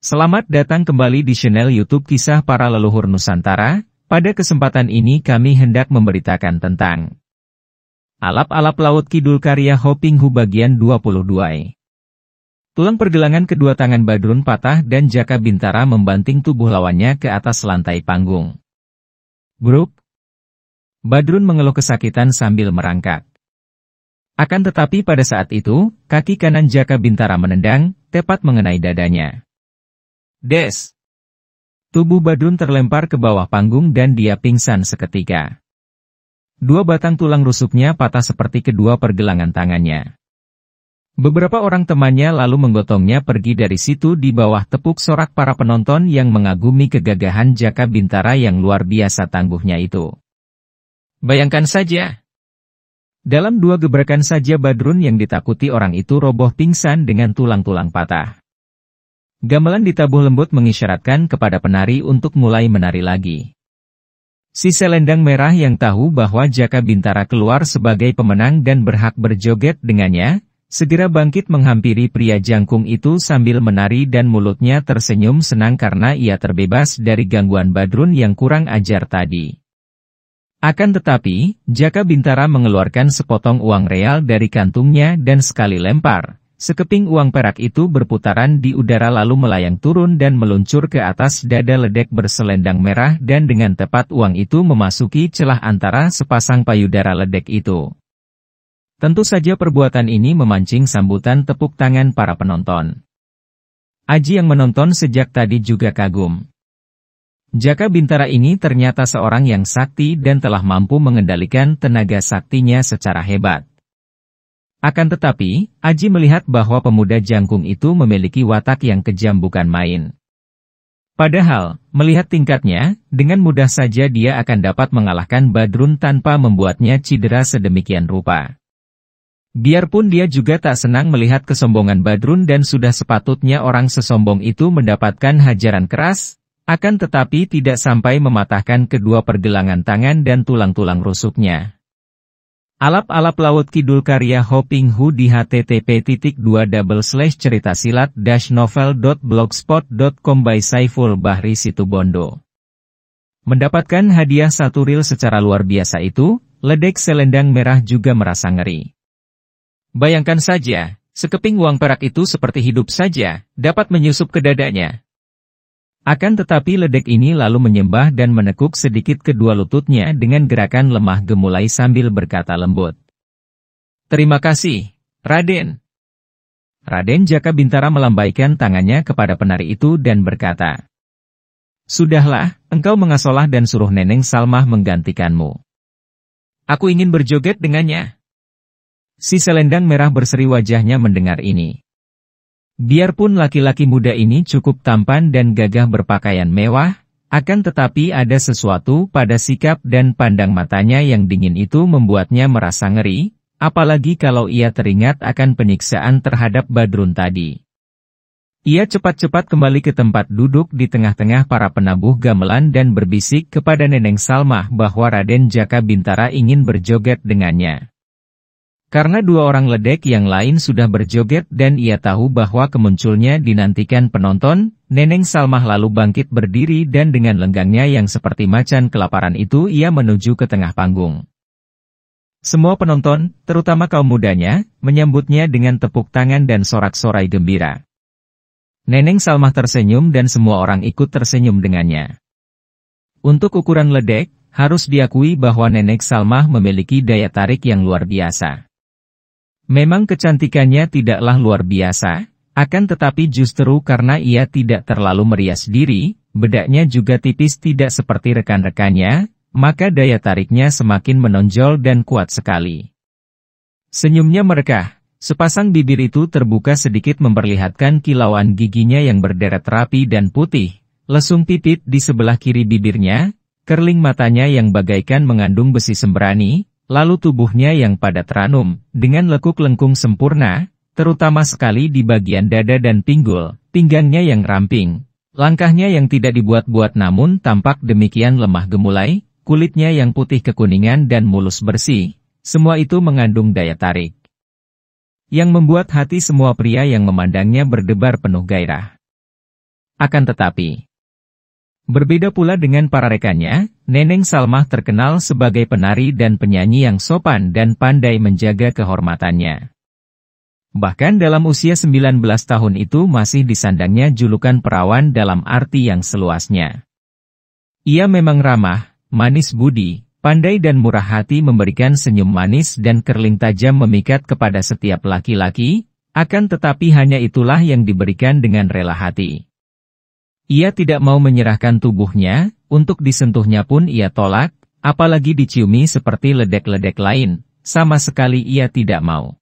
Selamat datang kembali di channel YouTube Kisah Para Leluhur Nusantara. Pada kesempatan ini kami hendak memberitakan tentang Alap-alap Laut Kidul karya Hoping Hu bagian 22. Tulang pergelangan kedua tangan Badrun patah dan Jaka Bintara membanting tubuh lawannya ke atas lantai panggung. Bruk! Badrun mengeluh kesakitan sambil merangkak. Akan tetapi pada saat itu, kaki kanan Jaka Bintara menendang, tepat mengenai dadanya. Des! Tubuh Badrun terlempar ke bawah panggung dan dia pingsan seketika. Dua batang tulang rusuknya patah seperti kedua pergelangan tangannya. Beberapa orang temannya lalu menggotongnya pergi dari situ di bawah tepuk sorak para penonton yang mengagumi kegagahan Jaka Bintara yang luar biasa tangguhnya itu. Bayangkan saja! Dalam dua gebrakan saja Badrun yang ditakuti orang itu roboh pingsan dengan tulang-tulang patah. Gamelan ditabuh lembut mengisyaratkan kepada penari untuk mulai menari lagi. Si selendang merah yang tahu bahwa Jaka Bintara keluar sebagai pemenang dan berhak berjoget dengannya, segera bangkit menghampiri pria jangkung itu sambil menari dan mulutnya tersenyum senang karena ia terbebas dari gangguan Badrun yang kurang ajar tadi. Akan tetapi, Jaka Bintara mengeluarkan sepotong uang real dari kantungnya dan sekali lempar, sekeping uang perak itu berputaran di udara lalu melayang turun dan meluncur ke atas dada ledek berselendang merah dan dengan tepat uang itu memasuki celah antara sepasang payudara ledek itu. Tentu saja perbuatan ini memancing sambutan tepuk tangan para penonton. Aji yang menonton sejak tadi juga kagum. Jaka Bintara ini ternyata seorang yang sakti dan telah mampu mengendalikan tenaga saktinya secara hebat. Akan tetapi, Aji melihat bahwa pemuda jangkung itu memiliki watak yang kejam bukan main. Padahal, melihat tingkatnya, dengan mudah saja dia akan dapat mengalahkan Badrun tanpa membuatnya cedera sedemikian rupa. Biarpun dia juga tak senang melihat kesombongan Badrun dan sudah sepatutnya orang sesombong itu mendapatkan hajaran keras, akan tetapi tidak sampai mematahkan kedua pergelangan tangan dan tulang-tulang rusuknya. Alap-alap Laut Kidul karya Hoping Hu di http://ceritasilad-novel.blogspot.com by Saiful Bahri Situbondo. Mendapatkan hadiah 1 reel secara luar biasa itu, ledek selendang merah juga merasa ngeri. Bayangkan saja, sekeping uang perak itu seperti hidup saja, dapat menyusup ke dadanya. Akan tetapi ledek ini lalu menyembah dan menekuk sedikit kedua lututnya dengan gerakan lemah gemulai sambil berkata lembut. Terima kasih, Raden. Raden Jaka Bintara melambaikan tangannya kepada penari itu dan berkata. Sudahlah, engkau mengasolah dan suruh Neneng Salmah menggantikanmu. Aku ingin berjoget dengannya. Si selendang merah berseri wajahnya mendengar ini. Biarpun laki-laki muda ini cukup tampan dan gagah berpakaian mewah, akan tetapi ada sesuatu pada sikap dan pandang matanya yang dingin itu membuatnya merasa ngeri, apalagi kalau ia teringat akan penyiksaan terhadap Badrun tadi. Ia cepat-cepat kembali ke tempat duduk di tengah-tengah para penabuh gamelan dan berbisik kepada Neneng Salmah bahwa Raden Jaka Bintara ingin berjoget dengannya. Karena dua orang ledek yang lain sudah berjoget dan ia tahu bahwa kemunculnya dinantikan penonton, Neneng Salmah lalu bangkit berdiri dan dengan lenggangnya yang seperti macan kelaparan itu ia menuju ke tengah panggung. Semua penonton, terutama kaum mudanya, menyambutnya dengan tepuk tangan dan sorak-sorai gembira. Neneng Salmah tersenyum dan semua orang ikut tersenyum dengannya. Untuk ukuran ledek, harus diakui bahwa Neneng Salmah memiliki daya tarik yang luar biasa. Memang kecantikannya tidaklah luar biasa, akan tetapi justru karena ia tidak terlalu merias diri, bedaknya juga tipis tidak seperti rekan-rekannya, maka daya tariknya semakin menonjol dan kuat sekali. Senyumnya merekah, sepasang bibir itu terbuka sedikit memperlihatkan kilauan giginya yang berderet rapi dan putih, lesung pipit di sebelah kiri bibirnya, kerling matanya yang bagaikan mengandung besi sembrani, lalu tubuhnya yang padat ranum, dengan lekuk lengkung sempurna, terutama sekali di bagian dada dan pinggul, pinggangnya yang ramping, langkahnya yang tidak dibuat-buat namun tampak demikian lemah gemulai, kulitnya yang putih kekuningan dan mulus bersih, semua itu mengandung daya tarik. Yang membuat hati semua pria yang memandangnya berdebar penuh gairah. Akan tetapi, berbeda pula dengan para rekannya, Neneng Salmah terkenal sebagai penari dan penyanyi yang sopan dan pandai menjaga kehormatannya. Bahkan dalam usia 19 tahun itu masih disandangnya julukan perawan dalam arti yang seluasnya. Ia memang ramah, manis budi, pandai dan murah hati, memberikan senyum manis dan kerling tajam memikat kepada setiap laki-laki, akan tetapi hanya itulah yang diberikan dengan rela hati. Ia tidak mau menyerahkan tubuhnya, untuk disentuhnya pun ia tolak, apalagi diciumi seperti ledek-ledek lain, sama sekali ia tidak mau.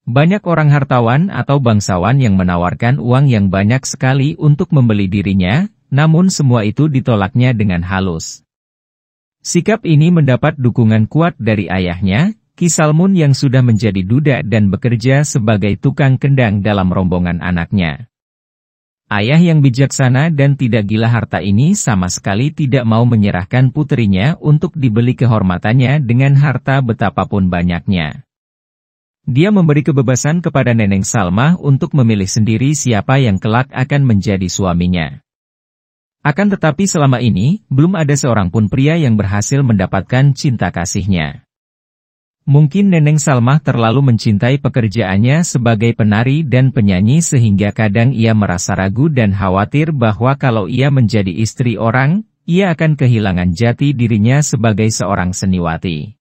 Banyak orang hartawan atau bangsawan yang menawarkan uang yang banyak sekali untuk membeli dirinya, namun semua itu ditolaknya dengan halus. Sikap ini mendapat dukungan kuat dari ayahnya, Ki Salmun yang sudah menjadi duda dan bekerja sebagai tukang kendang dalam rombongan anaknya. Ayah yang bijaksana dan tidak gila harta ini sama sekali tidak mau menyerahkan puterinya untuk dibeli kehormatannya dengan harta betapapun banyaknya. Dia memberi kebebasan kepada Neneng Salmah untuk memilih sendiri siapa yang kelak akan menjadi suaminya. Akan tetapi selama ini, belum ada seorang pun pria yang berhasil mendapatkan cinta kasihnya. Mungkin Neneng Salmah terlalu mencintai pekerjaannya sebagai penari dan penyanyi sehingga kadang ia merasa ragu dan khawatir bahwa kalau ia menjadi istri orang, ia akan kehilangan jati dirinya sebagai seorang seniwati.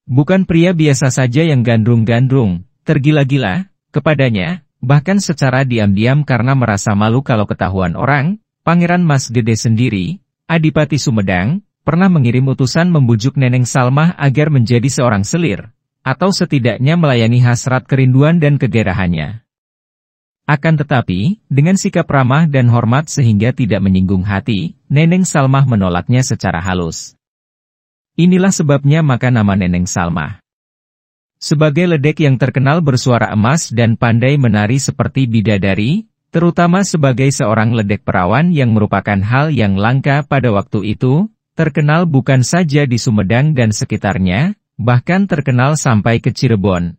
Bukan pria biasa saja yang gandrung-gandrung, tergila-gila, kepadanya, bahkan secara diam-diam karena merasa malu kalau ketahuan orang, Pangeran Mas Gede sendiri, Adipati Sumedang, pernah mengirim utusan membujuk Neneng Salmah agar menjadi seorang selir, atau setidaknya melayani hasrat kerinduan dan kegairahannya. Akan tetapi, dengan sikap ramah dan hormat sehingga tidak menyinggung hati, Neneng Salmah menolaknya secara halus. Inilah sebabnya maka nama Neneng Salmah. Sebagai ledek yang terkenal bersuara emas dan pandai menari seperti bidadari, terutama sebagai seorang ledek perawan yang merupakan hal yang langka pada waktu itu, terkenal bukan saja di Sumedang dan sekitarnya, bahkan terkenal sampai ke Cirebon.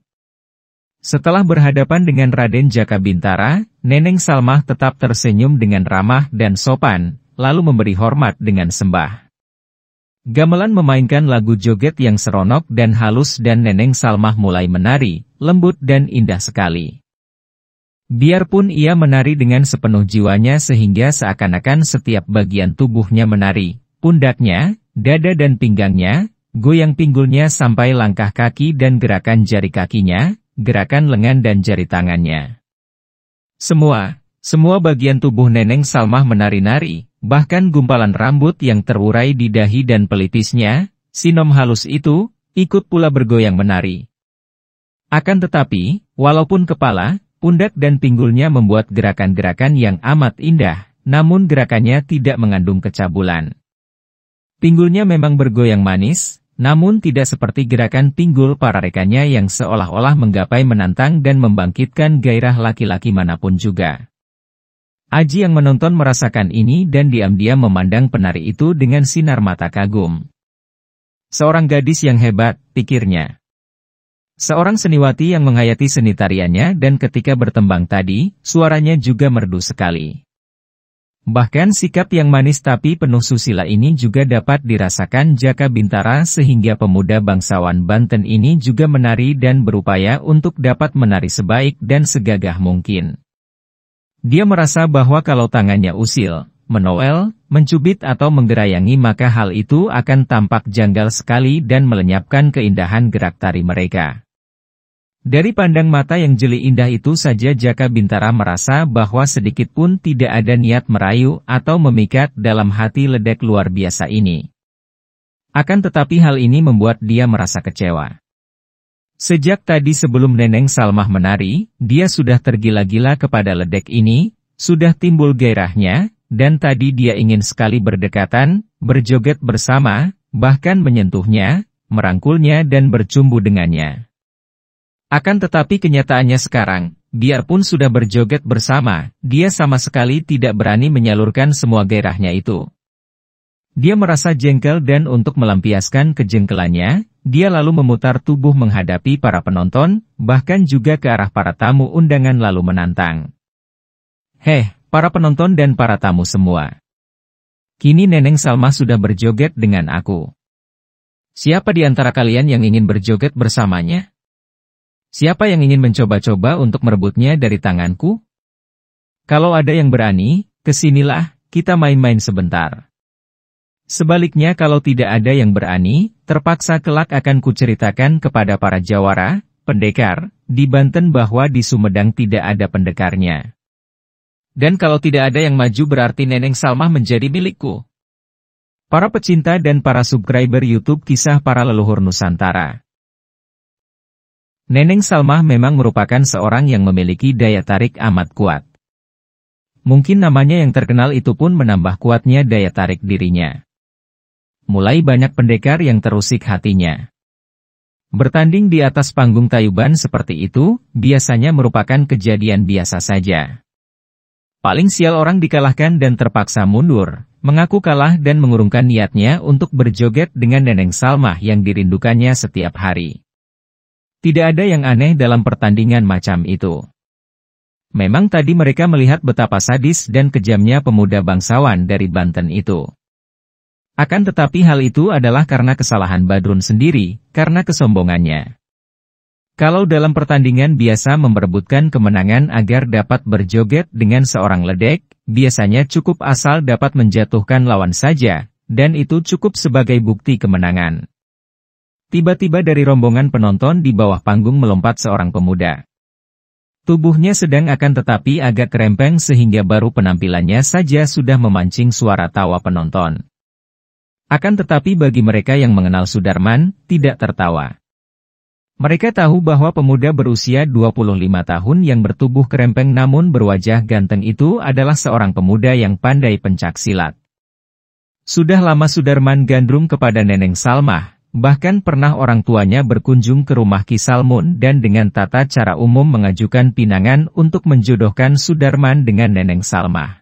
Setelah berhadapan dengan Raden Jaka Bintara, Neneng Salmah tetap tersenyum dengan ramah dan sopan, lalu memberi hormat dengan sembah. Gamelan memainkan lagu joget yang seronok dan halus dan Neneng Salmah mulai menari, lembut dan indah sekali. Biarpun ia menari dengan sepenuh jiwanya sehingga seakan-akan setiap bagian tubuhnya menari, pundaknya, dada dan pinggangnya, goyang pinggulnya sampai langkah kaki dan gerakan jari kakinya, gerakan lengan dan jari tangannya. Semua bagian tubuh Neneng Salmah menari-nari. Bahkan gumpalan rambut yang terurai di dahi dan pelipisnya, sinom halus itu, ikut pula bergoyang menari. Akan tetapi, walaupun kepala, pundak dan pinggulnya membuat gerakan-gerakan yang amat indah, namun gerakannya tidak mengandung kecabulan. Pinggulnya memang bergoyang manis, namun tidak seperti gerakan pinggul para rekannya yang seolah-olah menggapai menantang dan membangkitkan gairah laki-laki manapun juga. Aji yang menonton merasakan ini dan diam-diam memandang penari itu dengan sinar mata kagum. Seorang gadis yang hebat, pikirnya. Seorang seniwati yang menghayati seni tariannya dan ketika bertembang tadi, suaranya juga merdu sekali. Bahkan sikap yang manis tapi penuh susila ini juga dapat dirasakan Jaka Bintara sehingga pemuda bangsawan Banten ini juga menari dan berupaya untuk dapat menari sebaik dan segagah mungkin. Dia merasa bahwa kalau tangannya usil, menowel, mencubit atau menggerayangi maka hal itu akan tampak janggal sekali dan melenyapkan keindahan gerak tari mereka. Dari pandang mata yang jeli indah itu saja Jaka Bintara merasa bahwa sedikit pun tidak ada niat merayu atau memikat dalam hati ledek luar biasa ini. Akan tetapi hal ini membuat dia merasa kecewa. Sejak tadi sebelum Neneng Salmah menari, dia sudah tergila-gila kepada ledek ini, sudah timbul gairahnya, dan tadi dia ingin sekali berdekatan, berjoget bersama, bahkan menyentuhnya, merangkulnya dan bercumbu dengannya. Akan tetapi kenyataannya sekarang, biarpun sudah berjoget bersama, dia sama sekali tidak berani menyalurkan semua gairahnya itu. Dia merasa jengkel dan untuk melampiaskan kejengkelannya, dia lalu memutar tubuh menghadapi para penonton, bahkan juga ke arah para tamu undangan lalu menantang. "Heh, para penonton dan para tamu semua. Kini Neneng Salma sudah berjoget dengan aku. Siapa di antara kalian yang ingin berjoget bersamanya? Siapa yang ingin mencoba-coba untuk merebutnya dari tanganku? Kalau ada yang berani, kesinilah, kita main-main sebentar. Sebaliknya kalau tidak ada yang berani, terpaksa kelak akan kuceritakan kepada para jawara, pendekar, di Banten bahwa di Sumedang tidak ada pendekarnya. Dan kalau tidak ada yang maju berarti Neneng Salma menjadi milikku. Para pecinta dan para subscriber YouTube Kisah Para Leluhur Nusantara. Neneng Salma memang merupakan seorang yang memiliki daya tarik amat kuat. Mungkin namanya yang terkenal itu pun menambah kuatnya daya tarik dirinya. Mulai banyak pendekar yang terusik hatinya. Bertanding di atas panggung tayuban seperti itu, biasanya merupakan kejadian biasa saja. Paling sial orang dikalahkan dan terpaksa mundur, mengaku kalah dan mengurungkan niatnya untuk berjoget dengan Neneng Salma yang dirindukannya setiap hari. Tidak ada yang aneh dalam pertandingan macam itu. Memang tadi mereka melihat betapa sadis dan kejamnya pemuda bangsawan dari Banten itu. Akan tetapi hal itu adalah karena kesalahan Badrun sendiri, karena kesombongannya. Kalau dalam pertandingan biasa memperebutkan kemenangan agar dapat berjoget dengan seorang ledek, biasanya cukup asal dapat menjatuhkan lawan saja, dan itu cukup sebagai bukti kemenangan. Tiba-tiba dari rombongan penonton di bawah panggung melompat seorang pemuda. Tubuhnya sedang akan tetapi agak kerempeng sehingga baru penampilannya saja sudah memancing suara tawa penonton. Akan tetapi bagi mereka yang mengenal Sudarman, tidak tertawa. Mereka tahu bahwa pemuda berusia 25 tahun yang bertubuh kerempeng namun berwajah ganteng itu adalah seorang pemuda yang pandai pencak silat. Sudah lama Sudarman gandrung kepada Neneng Salma, bahkan pernah orang tuanya berkunjung ke rumah Ki Salmun dan dengan tata cara umum mengajukan pinangan untuk menjodohkan Sudarman dengan Neneng Salma.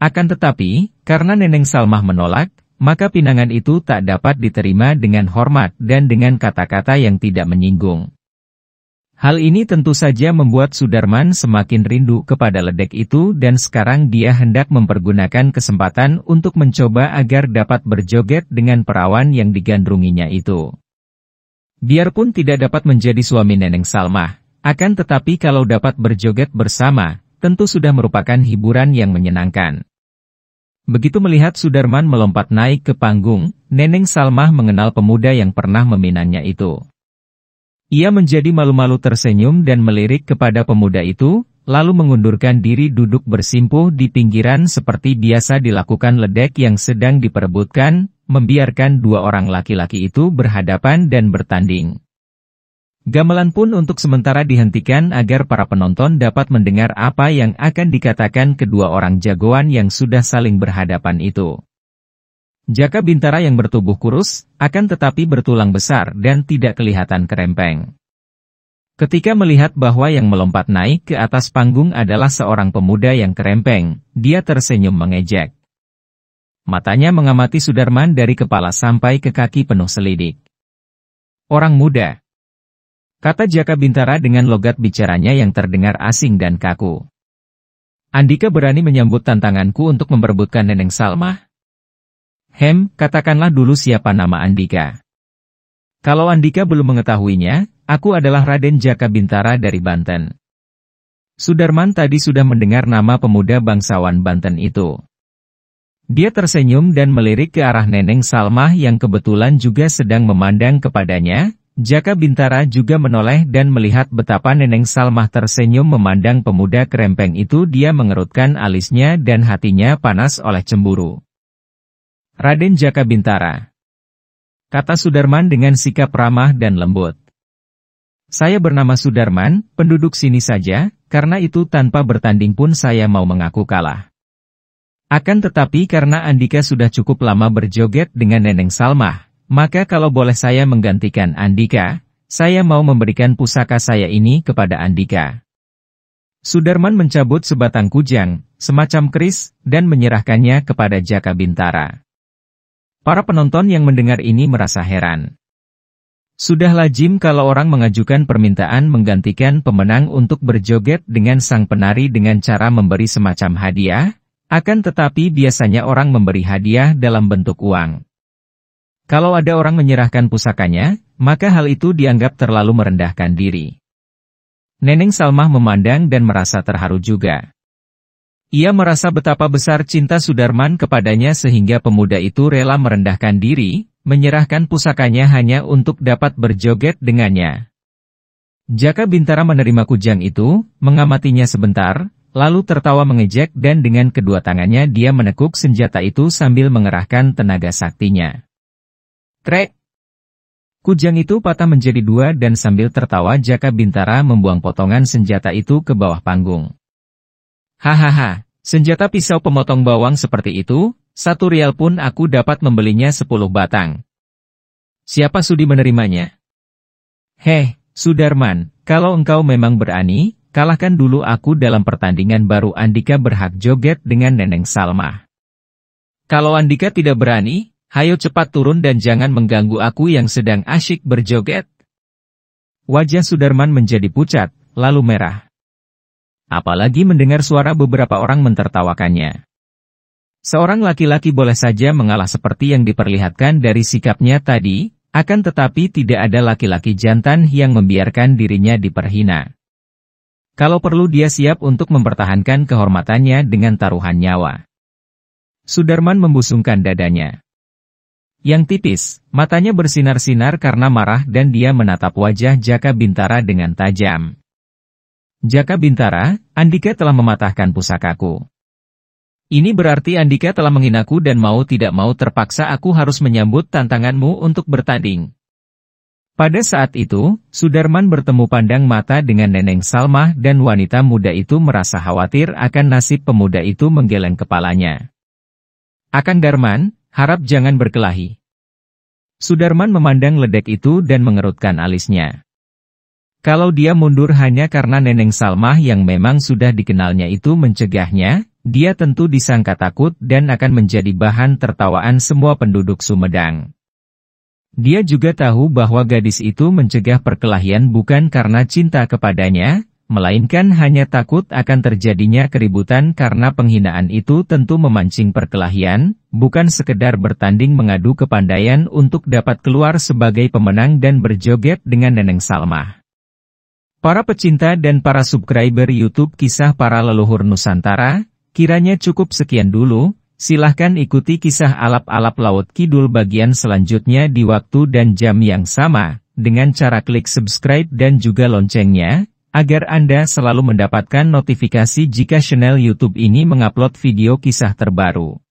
Akan tetapi, karena Neneng Salma menolak, maka pinangan itu tak dapat diterima dengan hormat dan dengan kata-kata yang tidak menyinggung. Hal ini tentu saja membuat Sudarman semakin rindu kepada ledek itu dan sekarang dia hendak mempergunakan kesempatan untuk mencoba agar dapat berjoget dengan perawan yang digandrunginya itu. Biarpun tidak dapat menjadi suami Neneng Salma, akan tetapi kalau dapat berjoget bersama, tentu sudah merupakan hiburan yang menyenangkan. Begitu melihat Sudarman melompat naik ke panggung, Neneng Salma mengenal pemuda yang pernah meminangnya itu. Ia menjadi malu-malu tersenyum dan melirik kepada pemuda itu, lalu mengundurkan diri duduk bersimpuh di pinggiran seperti biasa dilakukan ledek yang sedang diperebutkan, membiarkan dua orang laki-laki itu berhadapan dan bertanding. Gamelan pun untuk sementara dihentikan agar para penonton dapat mendengar apa yang akan dikatakan kedua orang jagoan yang sudah saling berhadapan itu. Jaka Bintara yang bertubuh kurus, akan tetapi bertulang besar dan tidak kelihatan kerempeng. Ketika melihat bahwa yang melompat naik ke atas panggung adalah seorang pemuda yang kerempeng, dia tersenyum mengejek. Matanya mengamati Sudarman dari kepala sampai ke kaki penuh selidik. "Orang muda," kata Jaka Bintara dengan logat bicaranya yang terdengar asing dan kaku. "Andika berani menyambut tantanganku untuk memperebutkan Neneng Salma?" Katakanlah dulu siapa nama Andika." "Kalau Andika belum mengetahuinya, aku adalah Raden Jaka Bintara dari Banten." Sudarman tadi sudah mendengar nama pemuda bangsawan Banten itu. Dia tersenyum dan melirik ke arah Neneng Salma yang kebetulan juga sedang memandang kepadanya. Jaka Bintara juga menoleh dan melihat betapa Neneng Salma tersenyum memandang pemuda kerempeng itu. Dia mengerutkan alisnya dan hatinya panas oleh cemburu. "Raden Jaka Bintara," kata Sudarman dengan sikap ramah dan lembut. "Saya bernama Sudarman, penduduk sini saja, karena itu tanpa bertanding pun saya mau mengaku kalah. Akan tetapi karena Andika sudah cukup lama berjoget dengan Neneng Salma, maka kalau boleh saya menggantikan Andika, saya mau memberikan pusaka saya ini kepada Andika." Sudarman mencabut sebatang kujang, semacam keris, dan menyerahkannya kepada Jaka Bintara. Para penonton yang mendengar ini merasa heran. Sudah lazim kalau orang mengajukan permintaan menggantikan pemenang untuk berjoget dengan sang penari dengan cara memberi semacam hadiah, akan tetapi biasanya orang memberi hadiah dalam bentuk uang. Kalau ada orang menyerahkan pusakanya, maka hal itu dianggap terlalu merendahkan diri. Neneng Salmah memandang dan merasa terharu juga. Ia merasa betapa besar cinta Sudarman kepadanya sehingga pemuda itu rela merendahkan diri, menyerahkan pusakanya hanya untuk dapat berjoget dengannya. Jaka Bintara menerima kujang itu, mengamatinya sebentar, lalu tertawa mengejek dan dengan kedua tangannya dia menekuk senjata itu sambil mengerahkan tenaga saktinya. Krek! Kujang itu patah menjadi dua dan sambil tertawa Jaka Bintara membuang potongan senjata itu ke bawah panggung. Hahaha, senjata pisau pemotong bawang seperti itu, 1 rial pun aku dapat membelinya 10 batang. Siapa sudi menerimanya? Heh, Sudarman, kalau engkau memang berani, kalahkan dulu aku dalam pertandingan baru Andika berhak joget dengan Neneng Salmah. Kalau Andika tidak berani, hayo cepat turun dan jangan mengganggu aku yang sedang asyik berjoget. Wajah Sudarman menjadi pucat, lalu merah. Apalagi mendengar suara beberapa orang mentertawakannya. Seorang laki-laki boleh saja mengalah seperti yang diperlihatkan dari sikapnya tadi, akan tetapi tidak ada laki-laki jantan yang membiarkan dirinya diperhina. Kalau perlu dia siap untuk mempertahankan kehormatannya dengan taruhan nyawa. Sudarman membusungkan dadanya. Yang tipis, matanya bersinar-sinar karena marah dan dia menatap wajah Jaka Bintara dengan tajam. Jaka Bintara, Andika telah mematahkan pusakaku. Ini berarti Andika telah menghinaku dan mau tidak mau terpaksa aku harus menyambut tantanganmu untuk bertanding. Pada saat itu, Sudarman bertemu pandang mata dengan Neneng Salmah dan wanita muda itu merasa khawatir akan nasib pemuda itu menggeleng kepalanya. Akang Darman, harap jangan berkelahi. Sudarman memandang ledek itu dan mengerutkan alisnya. Kalau dia mundur hanya karena Neneng Salmah yang memang sudah dikenalnya itu mencegahnya, dia tentu disangka takut dan akan menjadi bahan tertawaan semua penduduk Sumedang. Dia juga tahu bahwa gadis itu mencegah perkelahian bukan karena cinta kepadanya, melainkan hanya takut akan terjadinya keributan karena penghinaan itu tentu memancing perkelahian, bukan sekedar bertanding mengadu kepandaian untuk dapat keluar sebagai pemenang dan berjoget dengan Neneng Salmah. Para pecinta dan para subscriber YouTube Kisah Para Leluhur Nusantara, kiranya cukup sekian dulu, silahkan ikuti kisah alap-alap Laut Kidul bagian selanjutnya di waktu dan jam yang sama, dengan cara klik subscribe dan juga loncengnya, agar Anda selalu mendapatkan notifikasi jika channel YouTube ini mengupload video kisah terbaru.